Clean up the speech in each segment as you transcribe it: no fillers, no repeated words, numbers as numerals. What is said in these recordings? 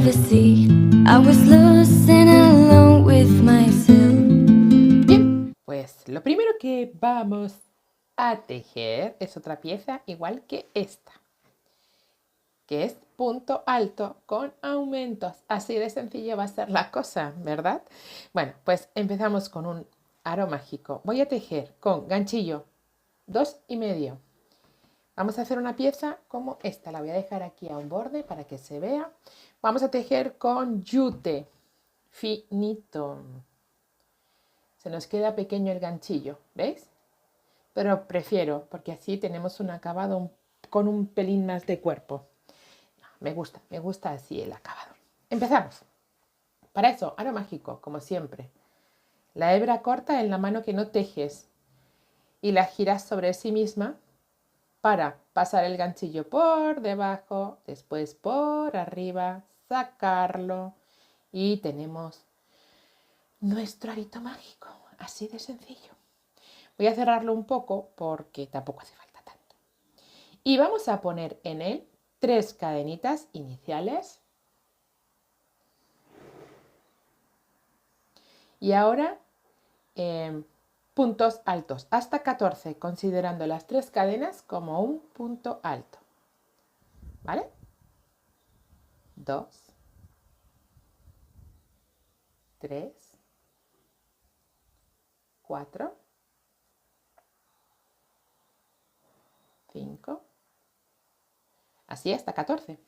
of a sea. I was lost and alone with myself. Bien, pues lo primero que vamos a tejer es otra pieza igual que esta, que es punto alto con aumentos. Así de sencillo va a ser la cosa, ¿verdad? Bueno, pues empezamos con un aro mágico. Voy a tejer con ganchillo 2,5. Vamos a hacer una pieza como esta. La voy a dejar aquí a un borde para que se vea. Vamos a tejer con yute finito. Se nos queda pequeño el ganchillo, ¿veis? Pero prefiero, porque así tenemos un acabado con un pelín más de cuerpo. Me gusta así el acabado. Empezamos. Para eso, aro mágico, como siempre. La hebra corta en la mano que no tejes y la giras sobre sí misma para pasar el ganchillo por debajo, después por arriba, sacarlo y tenemos nuestro arito mágico, así de sencillo. Voy a cerrarlo un poco porque tampoco hace falta tanto. Y vamos a poner en él 3 cadenitas iniciales. Y ahora puntos altos, hasta 14, considerando las 3 cadenas como un punto alto. ¿Vale? 2, 3, 4, 5, así hasta 14.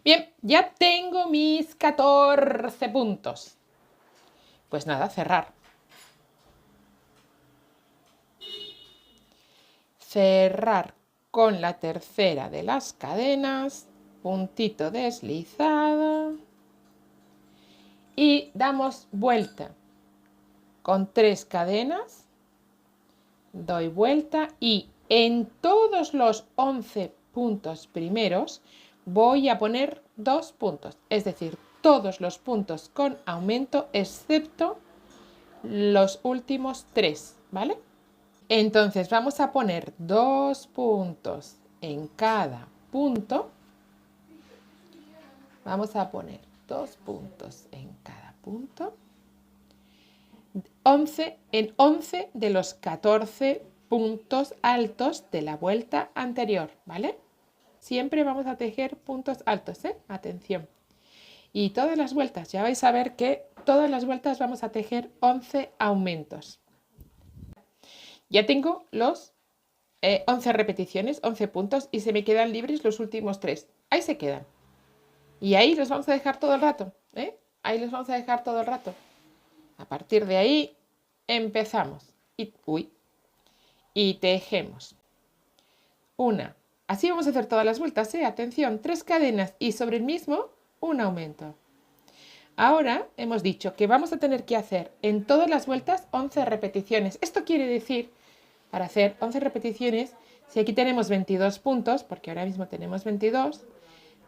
Bien, ya tengo mis 14 puntos. Pues nada, cerrar. Cerrar con la tercera de las cadenas, puntito deslizado y damos vuelta con 3 cadenas, doy vuelta y en todos los 11 puntos primeros voy a poner 2 puntos, es decir, todos los puntos con aumento excepto los últimos 3, ¿vale? Entonces vamos a poner 2 puntos en cada punto. Vamos a poner 2 puntos en cada punto. 11 en 11 de los 14 puntos altos de la vuelta anterior, ¿vale? Siempre vamos a tejer puntos altos, ¿eh? Atención. Y todas las vueltas, ya vais a ver que todas las vueltas vamos a tejer 11 aumentos. Ya tengo los 11 repeticiones, 11 puntos y se me quedan libres los últimos 3. Ahí se quedan. Y ahí los vamos a dejar todo el rato, ¿eh? Ahí los vamos a dejar todo el rato. A partir de ahí empezamos. Y tejemos. Una. Así vamos a hacer todas las vueltas, ¿eh? Atención, 3 cadenas y sobre el mismo un aumento. Ahora hemos dicho que vamos a tener que hacer en todas las vueltas 11 repeticiones. Esto quiere decir, para hacer 11 repeticiones, si aquí tenemos 22 puntos, porque ahora mismo tenemos 22,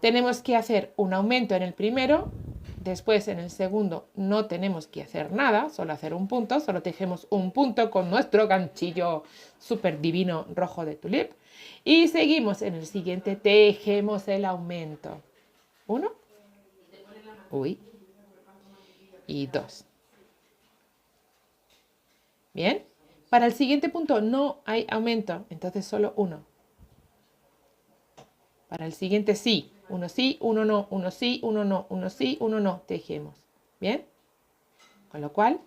tenemos que hacer un aumento en el primero, después en el segundo no tenemos que hacer nada, solo hacer un punto, solo tejemos un punto con nuestro ganchillo súper divino rojo de tulip. Y seguimos en el siguiente, tejemos el aumento. 1, y 2. Bien, para el siguiente punto no hay aumento, entonces solo 1. Para el siguiente sí, 1 sí, 1 no, 1 sí, 1 no, 1 sí, 1 no, tejemos. Bien, con lo cual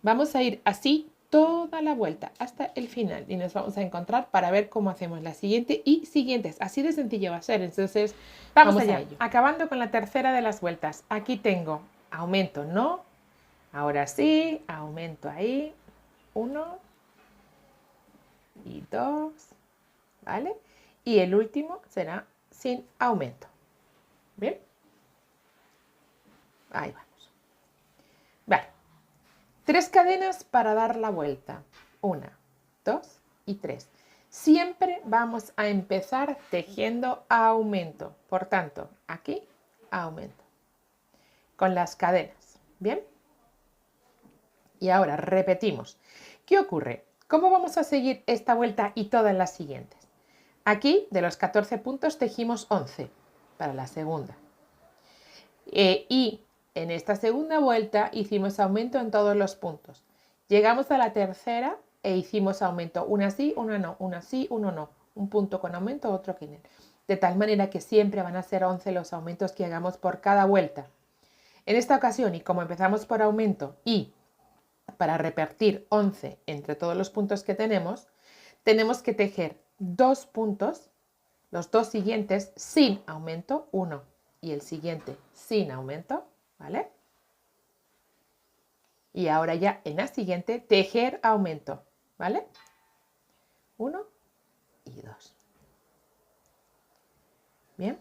vamos a ir así toda la vuelta hasta el final y nos vamos a encontrar para ver cómo hacemos la siguiente y siguientes. Así de sencillo va a ser, entonces vamos allá. A ello. Acabando con la tercera de las vueltas. Aquí tengo aumento, no, ahora sí, aumento ahí, 1 y 2, ¿vale? Y el último será sin aumento. ¿Bien? Ahí vamos. Vale. 3 cadenas para dar la vuelta. 1, 2 y 3. Siempre vamos a empezar tejiendo aumento. Por tanto, aquí aumento. Con las cadenas. ¿Bien? Y ahora repetimos. ¿Qué ocurre? ¿Cómo vamos a seguir esta vuelta y todas las siguientes? Aquí, de los 14 puntos, tejimos 11 para la segunda. Y en esta segunda vuelta hicimos aumento en todos los puntos. Llegamos a la tercera e hicimos aumento, una sí, una no, una sí, uno no, un punto con aumento, otro que no. De tal manera que siempre van a ser 11 los aumentos que hagamos por cada vuelta. En esta ocasión, y como empezamos por aumento y para repartir 11 entre todos los puntos que tenemos que tejer 2 puntos, los dos siguientes sin aumento, uno y el siguiente sin aumento, ¿vale? Y ahora ya en la siguiente tejer aumento, ¿vale? 1 y 2. Bien.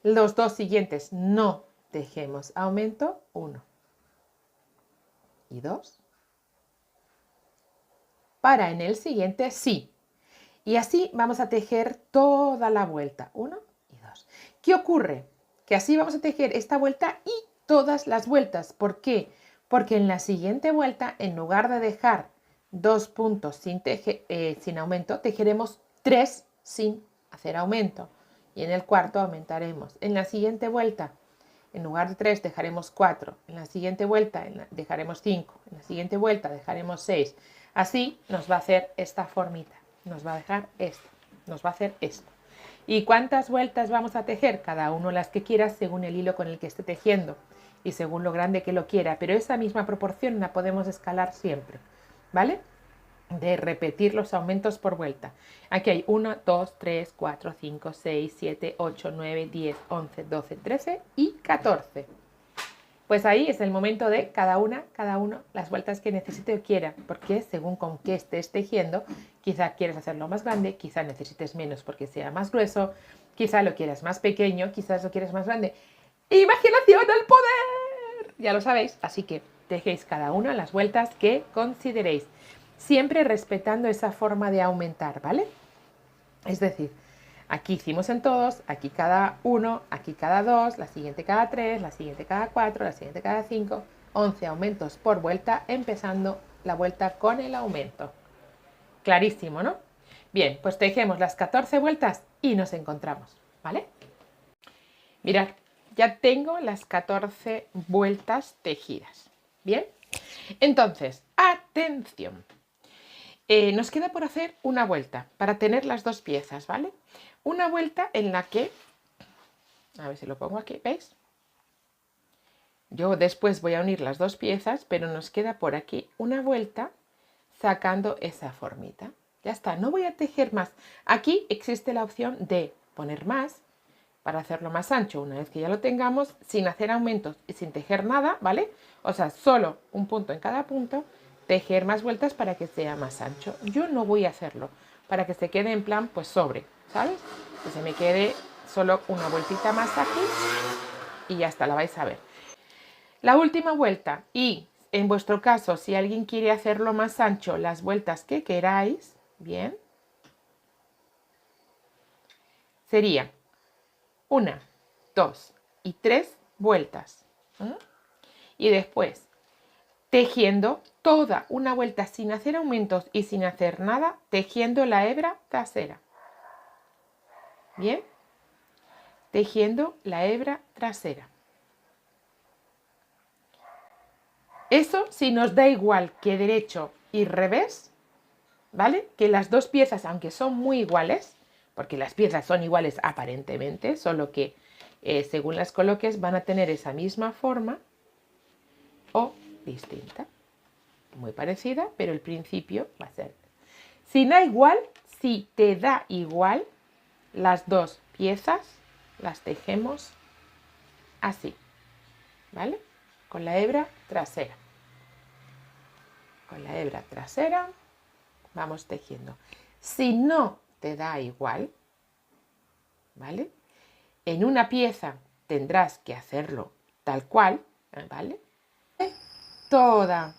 Los dos siguientes no tejemos aumento, 1 y 2. Para en el siguiente sí. Y así vamos a tejer toda la vuelta, 1 y 2. ¿Qué ocurre? Que así vamos a tejer esta vuelta y todas las vueltas. ¿Por qué? Porque en la siguiente vuelta, en lugar de dejar 2 puntos sin aumento, tejeremos 3 sin hacer aumento. Y en el cuarto aumentaremos. En la siguiente vuelta, en lugar de 3, dejaremos 4. En la siguiente vuelta dejaremos 5. En la siguiente vuelta dejaremos 6. Así nos va a hacer esta formita. Nos va a dejar esto. Nos va a hacer esto. ¿Y cuántas vueltas vamos a tejer? Cada uno las que quiera según el hilo con el que esté tejiendo y según lo grande que lo quiera. Pero esa misma proporción la podemos escalar siempre, ¿vale? De repetir los aumentos por vuelta. Aquí hay 1, 2, 3, 4, 5, 6, 7, 8, 9, 10, 11, 12, 13 y 14. Pues ahí es el momento de cada uno, las vueltas que necesite o quiera, porque según con qué estés tejiendo, quizá quieres hacerlo más grande, quizá necesites menos porque sea más grueso, quizá lo quieras más pequeño, quizás lo quieres más grande. ¡Imaginación al poder! Ya lo sabéis, así que tejéis cada una las vueltas que consideréis, siempre respetando esa forma de aumentar, ¿vale? Es decir, aquí hicimos en todos, aquí cada uno, aquí cada dos, la siguiente cada 3, la siguiente cada 4, la siguiente cada 5, 11 aumentos por vuelta, empezando la vuelta con el aumento. Clarísimo, ¿no? Bien, pues tejemos las 14 vueltas y nos encontramos, ¿vale? Mirad, ya tengo las 14 vueltas tejidas. Bien, entonces, atención. Nos queda por hacer una vuelta para tener las dos piezas, ¿vale? Una vuelta en la que, a ver si lo pongo aquí, ¿veis? Yo después voy a unir las dos piezas, pero nos queda por aquí una vuelta sacando esa formita. Ya está, no voy a tejer más. Aquí existe la opción de poner más para hacerlo más ancho. Una vez que ya lo tengamos, sin hacer aumentos y sin tejer nada, ¿vale? O sea, solo un punto en cada punto, tejer más vueltas para que sea más ancho. Yo no voy a hacerlo para que se quede en plan, pues sobre, ¿sabes? Que se me quede solo una vueltita más aquí y ya está, la vais a ver. La última vuelta, y en vuestro caso, si alguien quiere hacerlo más ancho, las vueltas que queráis, bien, sería 1, 2 y 3 vueltas. Y después, tejiendo toda una vuelta sin hacer aumentos y sin hacer nada, tejiendo la hebra trasera. Bien, tejiendo la hebra trasera. Eso si nos da igual que derecho y revés, ¿vale? Que las dos piezas, aunque son muy iguales, porque las piezas son iguales aparentemente, solo que según las coloques van a tener esa misma forma o distinta. Muy parecida, pero el principio va a ser. Si te da igual, las dos piezas las tejemos así, ¿vale? Con la hebra trasera. Con la hebra trasera vamos tejiendo. Si no te da igual, ¿vale? En una pieza tendrás que hacerlo tal cual, ¿vale? Toda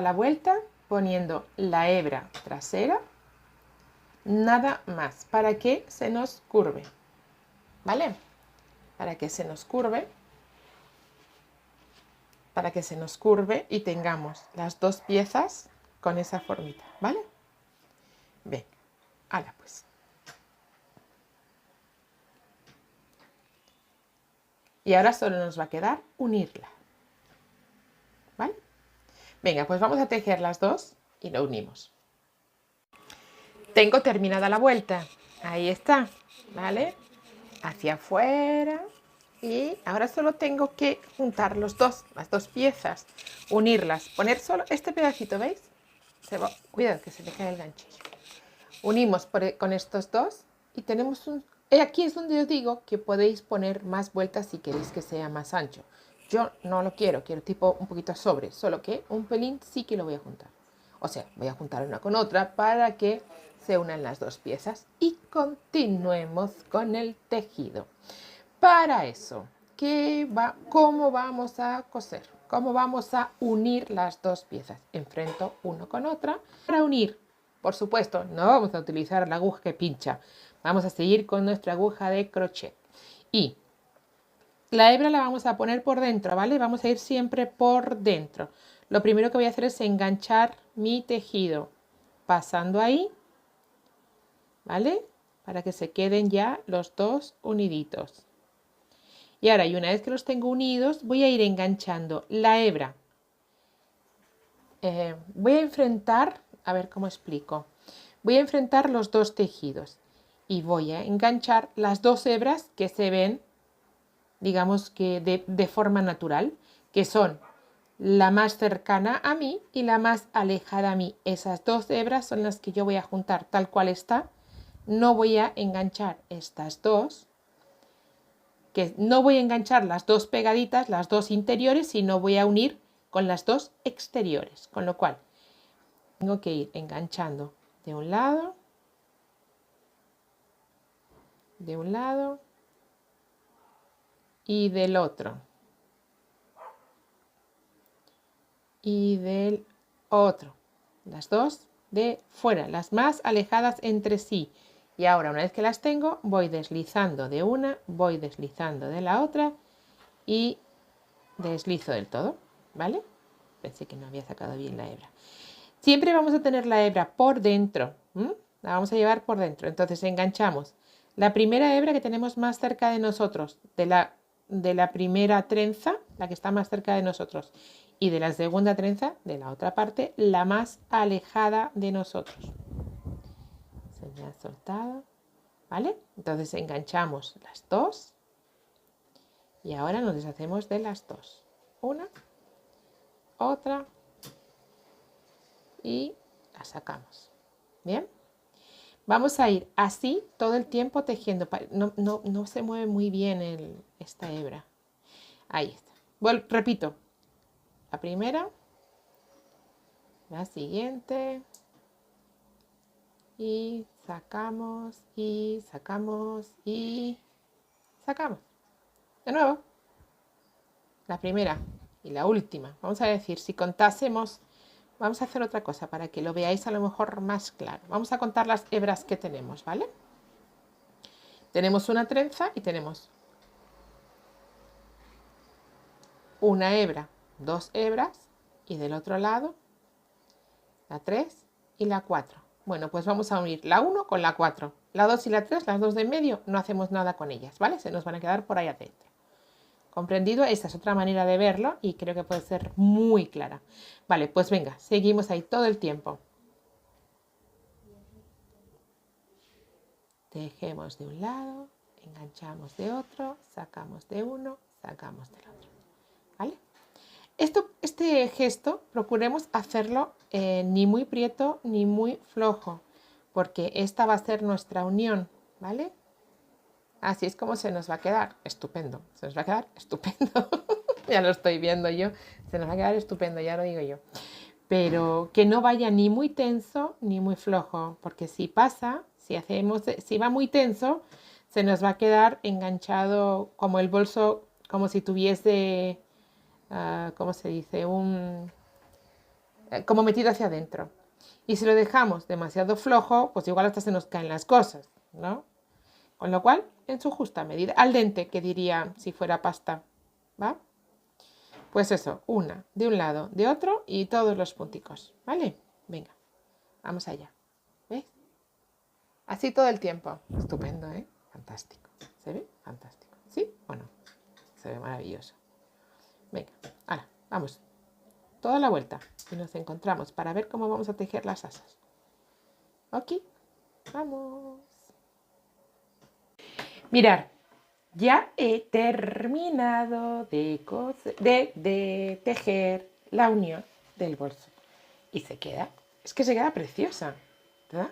la vuelta poniendo la hebra trasera, nada más, para que se nos curve, ¿vale? Para que se nos curve y tengamos las dos piezas con esa formita, ¿vale? Venga, hala pues. Y ahora solo nos va a quedar unirla, ¿vale? Venga, pues vamos a tejer las dos y lo unimos. Tengo terminada la vuelta, ahí está, ¿vale? Hacia afuera y ahora solo tengo que juntar las dos piezas, unirlas, poner solo este pedacito, ¿veis? Cuidado que se le cae el ganchillo. Unimos con estos dos y tenemos un... Aquí es donde os digo que podéis poner más vueltas si queréis que sea más ancho. Yo no lo quiero tipo un poquito sobre, solo que un pelín sí que lo voy a juntar. O sea, voy a juntar una con otra para que se unan las dos piezas y continuemos con el tejido. Para eso, ¿cómo vamos a coser? ¿Cómo vamos a unir las dos piezas? Enfrento uno con otra. Para unir, por supuesto, no vamos a utilizar la aguja que pincha. Vamos a seguir con nuestra aguja de crochet. Y la hebra la vamos a poner por dentro, ¿vale? Vamos a ir siempre por dentro. Lo primero que voy a hacer es enganchar mi tejido, pasando ahí, ¿vale? Para que se queden ya los dos uniditos. Y ahora, y una vez que los tengo unidos, voy a ir enganchando la hebra. Voy a enfrentar, a ver cómo explico. Voy a enfrentar los dos tejidos y voy a enganchar las dos hebras que se ven, digamos que de forma natural, que son la más cercana a mí y la más alejada a mí. Esas dos hebras son las que yo voy a juntar tal cual está. No voy a enganchar estas dos, que no voy a enganchar las dos pegaditas, las dos interiores, sino voy a unir con las dos exteriores. Con lo cual, tengo que ir enganchando de un lado, y del otro. Y del otro. Las dos de fuera, las más alejadas entre sí. Y ahora, una vez que las tengo, voy deslizando de una, voy deslizando de la otra y deslizo del todo, ¿vale? Pensé que no había sacado bien la hebra. Siempre vamos a tener la hebra por dentro, la vamos a llevar por dentro. Entonces enganchamos la primera hebra que tenemos más cerca de nosotros, de la primera trenza, la que está más cerca de nosotros, y de la segunda trenza, de la otra parte, la más alejada de nosotros. Se me ha soltado, ¿vale? Entonces enganchamos las dos y ahora nos deshacemos de las dos. Una, otra y la sacamos. ¿Bien? Vamos a ir así todo el tiempo tejiendo. No se mueve muy bien esta hebra. Ahí está. Repito. La primera. La siguiente. Y sacamos. Y sacamos. Y sacamos. De nuevo. La primera. Y la última. Vamos a decir, si contásemos... Vamos a hacer otra cosa para que lo veáis a lo mejor más claro. Vamos a contar las hebras que tenemos, ¿vale? Tenemos una trenza y tenemos una hebra, dos hebras y del otro lado la 3 y la 4. Bueno, pues vamos a unir la 1 con la 4. La 2 y la 3, las dos de en medio, no hacemos nada con ellas, ¿vale? Se nos van a quedar por ahí adentro. ¿Comprendido? Esta es otra manera de verlo y creo que puede ser muy clara. Vale, pues venga, seguimos ahí todo el tiempo. Tejemos de un lado, enganchamos de otro, sacamos de uno, sacamos del otro. ¿Vale? Este gesto procuremos hacerlo ni muy prieto ni muy flojo, porque esta va a ser nuestra unión, ¿vale? Así es como se nos va a quedar. Estupendo. Se nos va a quedar estupendo. Ya lo estoy viendo yo. Se nos va a quedar estupendo, ya lo digo yo. Pero que no vaya ni muy tenso ni muy flojo, porque si pasa, si va muy tenso, se nos va a quedar enganchado como el bolso, como si tuviese, ¿cómo se dice? Como metido hacia adentro. Y si lo dejamos demasiado flojo, pues igual hasta se nos caen las cosas, ¿no? Con lo cual, en su justa medida, al dente, que diría si fuera pasta, ¿va? Pues eso, una de un lado, de otro y todos los punticos, ¿vale? Venga, vamos allá, ¿ves? Así todo el tiempo. Estupendo, ¿eh? Fantástico. ¿Se ve? Fantástico. ¿Sí o no? se ve maravilloso. Venga, ahora, vamos. Toda la vuelta y nos encontramos para ver cómo vamos a tejer las asas. Ok, vamos. Mirar, ya he terminado de tejer la unión del bolso. Y se queda, es que se queda preciosa, ¿verdad?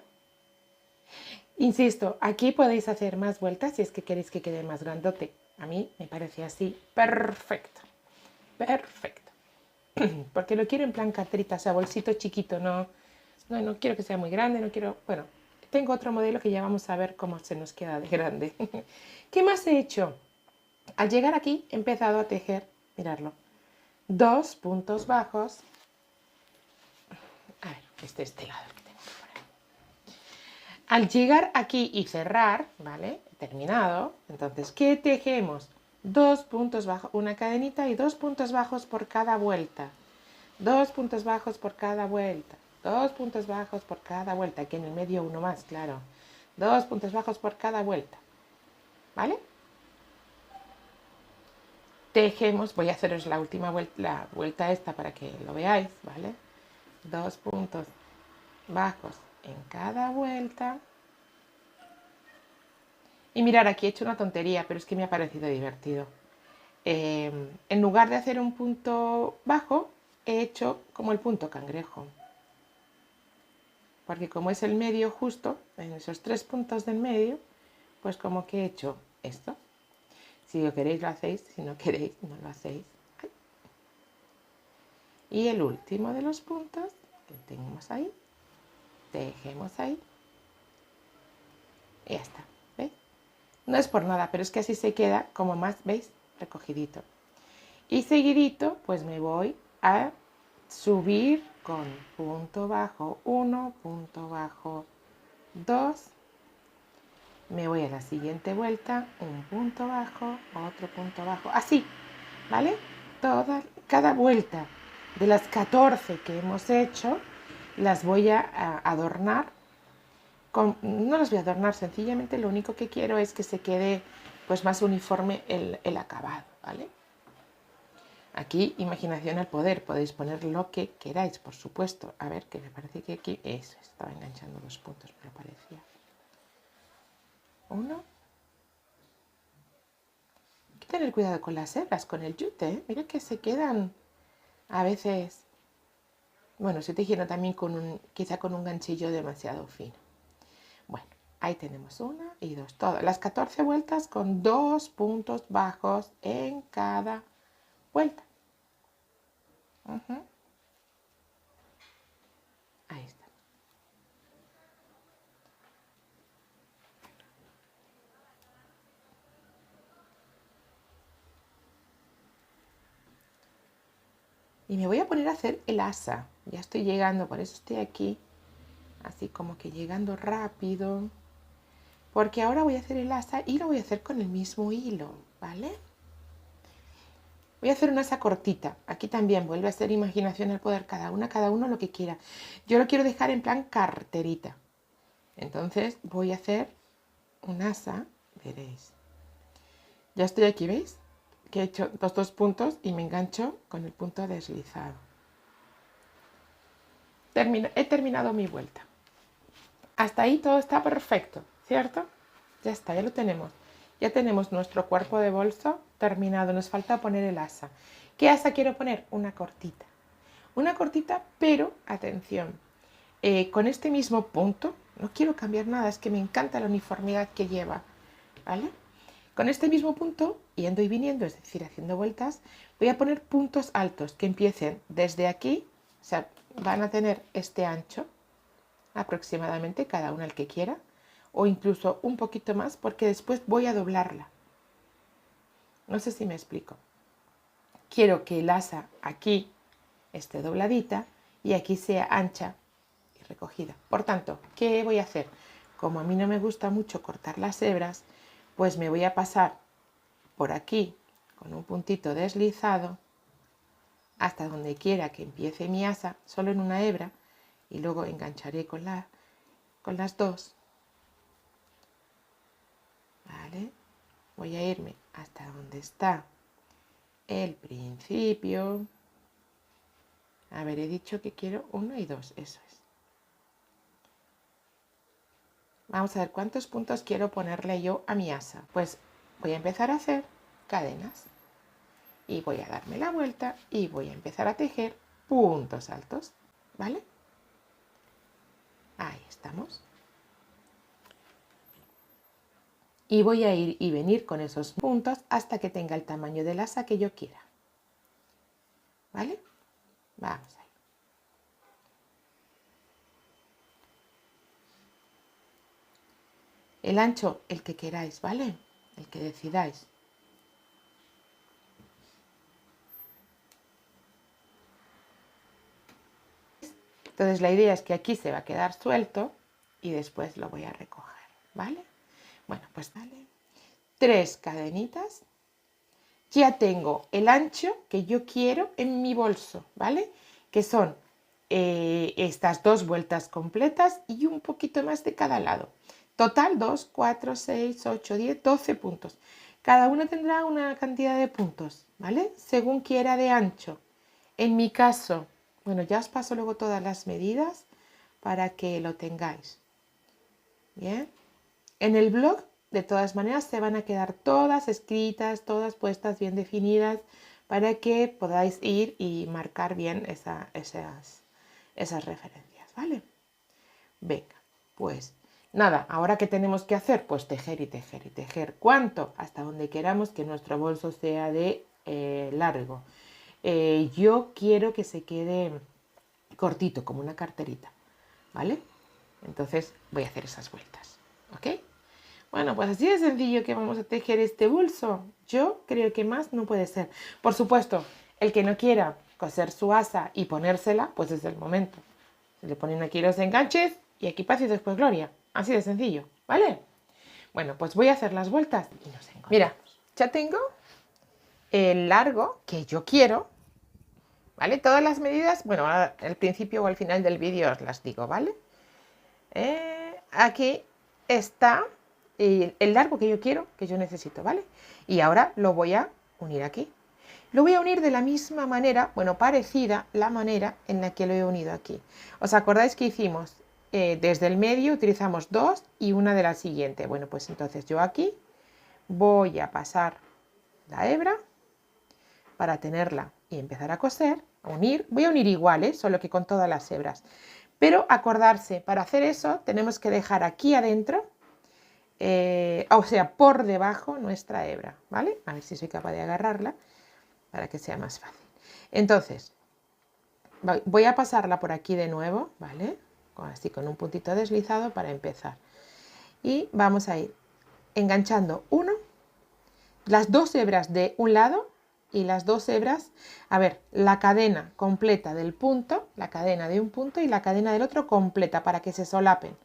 Insisto, aquí podéis hacer más vueltas si es que queréis que quede más grandote. A mí me parece así perfecto, perfecto. Porque lo quiero en plan carterita, o sea, bolsito chiquito, no quiero que sea muy grande, no quiero, bueno, tengo otro modelo que ya vamos a ver cómo se nos queda de grande. ¿Qué más he hecho? Al llegar aquí he empezado a tejer, miradlo, 2 puntos bajos. A ver, este lado que tengo que poner. Al llegar aquí y cerrar, ¿vale? Terminado, entonces, ¿qué tejemos? 2 puntos bajos, una cadenita y 2 puntos bajos por cada vuelta. 2 puntos bajos por cada vuelta. 2 puntos bajos por cada vuelta. Aquí en el medio uno más, claro. 2 puntos bajos por cada vuelta. ¿Vale? Tejemos, voy a haceros la última vuelta, la vuelta esta para que lo veáis, ¿vale? 2 puntos bajos en cada vuelta. Y mirar, aquí he hecho una tontería, pero es que me ha parecido divertido. En lugar de hacer un punto bajo, he hecho como el punto cangrejo. Porque como es el medio justo, en esos 3 puntos del medio, pues como que he hecho esto. Si lo queréis lo hacéis, si no queréis no lo hacéis. Ay. Y el último de los puntos que tenemos ahí, tejemos ahí. Y ya está, ¿veis? No es por nada, pero es que así se queda como más, ¿veis? Recogidito. Y seguidito, pues me voy a subir con punto bajo 1, punto bajo 2. Me voy a la siguiente vuelta, un punto bajo, otro punto bajo, así, ¿vale? Cada vuelta de las 14 que hemos hecho, las voy a adornar. No las voy a adornar, sencillamente lo único que quiero es que se quede pues más uniforme el acabado, ¿vale? Aquí, imaginación al poder, podéis poner lo que queráis, por supuesto. A ver, que me parece que aquí, eso, estaba enganchando los puntos, me lo parecía. 1. Hay que tener cuidado con las hebras, con el yute, ¿eh? Mira que se quedan a veces, bueno, estoy tejiendo también quizá con un ganchillo demasiado fino. Bueno, ahí tenemos 1 y 2, todas las 14 vueltas con 2 puntos bajos en cada vuelta. Ahí está. Y me voy a poner a hacer el asa. Ya estoy llegando, por eso estoy aquí. Así como que llegando rápido. Porque ahora voy a hacer el asa y lo voy a hacer con el mismo hilo, ¿vale? Voy a hacer una asa cortita. Aquí también vuelve a ser imaginación al poder. Cada uno lo que quiera. Yo lo quiero dejar en plan carterita. Entonces voy a hacer un asa. Veréis. Ya estoy aquí, ¿veis? Que he hecho los 2 puntos y me engancho con el punto deslizado. He terminado mi vuelta. Hasta ahí todo está perfecto, ¿cierto? Ya está, ya lo tenemos. Ya tenemos nuestro cuerpo de bolso terminado. Nos falta poner el asa. ¿Qué asa quiero poner? Una cortita. Una cortita, pero atención. Con este mismo punto, no quiero cambiar nada, es que me encanta la uniformidad que lleva, ¿vale? Con este mismo punto, yendo y viniendo, es decir, haciendo vueltas, voy a poner puntos altos que empiecen desde aquí, o sea, van a tener este ancho, aproximadamente, cada uno el que quiera, o incluso un poquito más, porque después voy a doblarla. No sé si me explico. Quiero que el asa aquí esté dobladita y aquí sea ancha y recogida. Por tanto, ¿qué voy a hacer? Como a mí no me gusta mucho cortar las hebras, pues me voy a pasar por aquí con un puntito deslizado hasta donde quiera que empiece mi asa, solo en una hebra, y luego engancharé con las dos. ¿Vale? Voy a irme hasta donde está el principio. A ver, he dicho que quiero 1 y 2, eso es. Vamos a ver cuántos puntos quiero ponerle yo a mi asa. Pues voy a empezar a hacer cadenas. Y voy a darme la vuelta y voy a empezar a tejer puntos altos, ¿vale? Ahí estamos. Y voy a ir y venir con esos puntos hasta que tenga el tamaño del asa que yo quiera. ¿Vale? Vamos ahí. El ancho, el que queráis, ¿vale? El que decidáis. Entonces la idea es que aquí se va a quedar suelto y después lo voy a recoger, ¿vale? Bueno, pues vale. 3 cadenitas. Ya tengo el ancho que yo quiero en mi bolso, ¿vale? Que son estas 2 vueltas completas y un poquito más de cada lado. Total 2, 4, 6, 8, 10, 12 puntos. Cada uno tendrá una cantidad de puntos, ¿vale? Según quiera de ancho. En mi caso, bueno, ya os paso luego todas las medidas para que lo tengáis. Bien. En el blog, de todas maneras, se van a quedar todas escritas, todas puestas bien definidas para que podáis ir y marcar bien esas referencias, ¿vale? Venga, pues nada, ahora ¿qué tenemos que hacer? Pues tejer y tejer y tejer. ¿Cuánto? Hasta donde queramos que nuestro bolso sea de largo. Yo quiero que se quede cortito, como una carterita, ¿vale? Entonces voy a hacer esas vueltas, ¿ok? Bueno, pues así de sencillo que vamos a tejer este bolso. Yo creo que más no puede ser. Por supuesto, el que no quiera coser su asa y ponérsela, pues es el momento. Se le ponen aquí los enganches y aquí paz y después gloria. Así de sencillo, ¿vale? Bueno, pues voy a hacer las vueltas y nos encontramos. Mira, ya tengo el largo que yo quiero, ¿vale? Todas las medidas, bueno, al principio o al final del vídeo os las digo, ¿vale? Aquí está el largo que yo quiero, que yo necesito, ¿vale? Y ahora lo voy a unir aquí. Lo voy a unir de la misma manera, bueno, parecida la manera en la que lo he unido aquí. ¿Os acordáis que hicimos desde el medio, utilizamos 2 y una de la siguiente? Bueno, pues entonces yo aquí voy a pasar la hebra para tenerla y empezar a coser, a unir. Voy a unir igual, solo que con todas las hebras. Pero acordarse, para hacer eso tenemos que dejar aquí adentro, o sea, por debajo nuestra hebra, ¿vale? A ver si soy capaz de agarrarla para que sea más fácil. Entonces, voy a pasarla por aquí de nuevo, ¿vale? Así con un puntito deslizado para empezar. Y vamos a ir enganchando las 2 hebras de un lado y las 2 hebras, a ver, la cadena completa del punto, la cadena de un punto y la cadena del otro completa para que se solapen,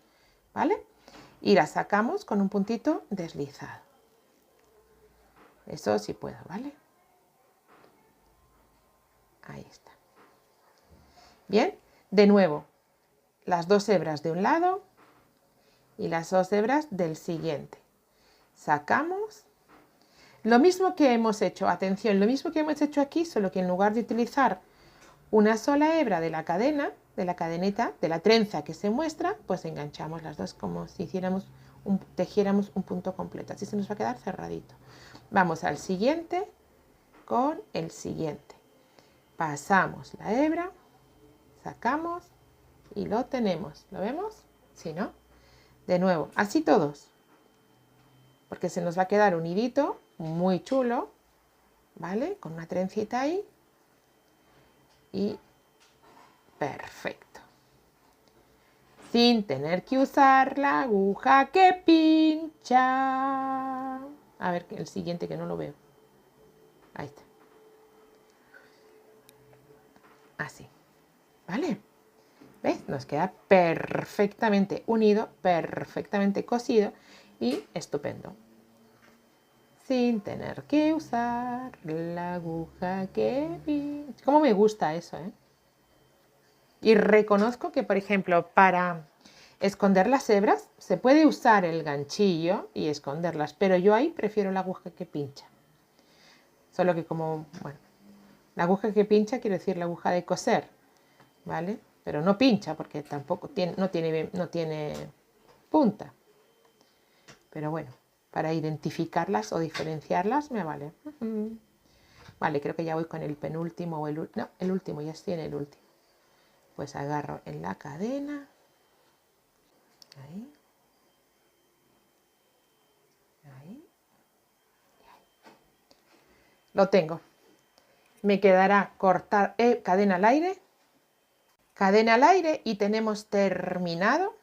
¿vale? Y la sacamos con un puntito deslizado. Eso sí puedo, ¿vale? Ahí está. Bien, de nuevo, las 2 hebras de un lado y las 2 hebras del siguiente. Sacamos. Lo mismo que hemos hecho, atención, lo mismo que hemos hecho aquí, solo que en lugar de utilizar una sola hebra de la cadena, de la cadeneta, de la trenza que se muestra, pues enganchamos las dos como si tejiéramos un punto completo. Así se nos va a quedar cerradito. Vamos al siguiente con el siguiente. Pasamos la hebra, sacamos y lo tenemos. ¿Lo vemos? ¿Sí, no? De nuevo, así todos. Porque se nos va a quedar un hilito muy chulo, ¿vale? Con una trencita ahí. Y perfecto. Sin tener que usar la aguja que pincha. A ver, el siguiente que no lo veo. Ahí está. Así. ¿Vale? ¿Ves? Nos queda perfectamente unido, perfectamente cosido y estupendo. Sin tener que usar la aguja que pincha. ¿Cómo me gusta eso, eh? Y reconozco que, por ejemplo, para esconder las hebras se puede usar el ganchillo y esconderlas, pero yo ahí prefiero la aguja que pincha. Solo que como, bueno, la aguja que pincha quiero decir la aguja de coser, ¿vale? Pero no pincha porque tampoco tiene, no tiene punta. Pero bueno, para identificarlas o diferenciarlas me vale. Vale, creo que ya voy con el penúltimo o el último, ya estoy en el último. Pues agarro en la cadena. Ahí. Ahí. Lo tengo. Me quedará cortar cadena al aire y tenemos terminado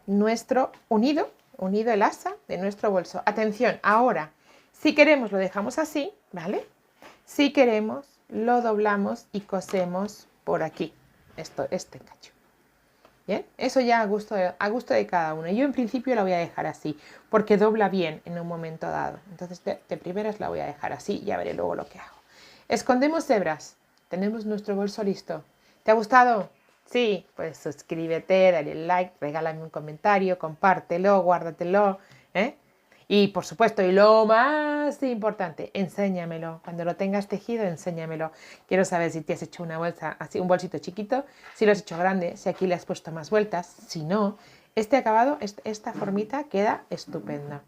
nuestro unido el asa de nuestro bolso. Atención, ahora, si queremos lo dejamos así, ¿vale? Si queremos lo doblamos y cosemos por aquí, este cacho. ¿Bien? Eso ya a gusto de cada uno. Yo en principio la voy a dejar así, porque dobla bien en un momento dado. Entonces de primeras la voy a dejar así, ya veré luego lo que hago. Escondemos hebras. Tenemos nuestro bolso listo. ¿Te ha gustado? Sí, pues suscríbete, dale like, regálame un comentario, compártelo, guárdatelo, ¿eh? Y por supuesto, y lo más importante, enséñamelo. Cuando lo tengas tejido, enséñamelo. Quiero saber si te has hecho una bolsa, así un bolsito chiquito, si lo has hecho grande, si aquí le has puesto más vueltas. Si no, este acabado, esta formita queda estupenda.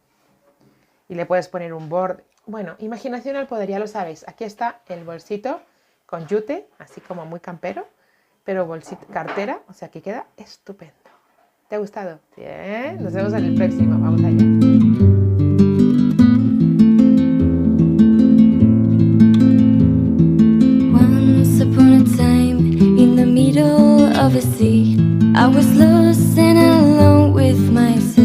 Y le puedes poner un borde. Bueno, imaginación al poder, ya lo sabéis. Aquí está el bolsito con yute, así como muy campero, pero bolsito, cartera, o sea que queda estupendo. ¿Te ha gustado? Bien, nos vemos en el próximo. Vamos allá. Of a sea, I was lost and alone with myself.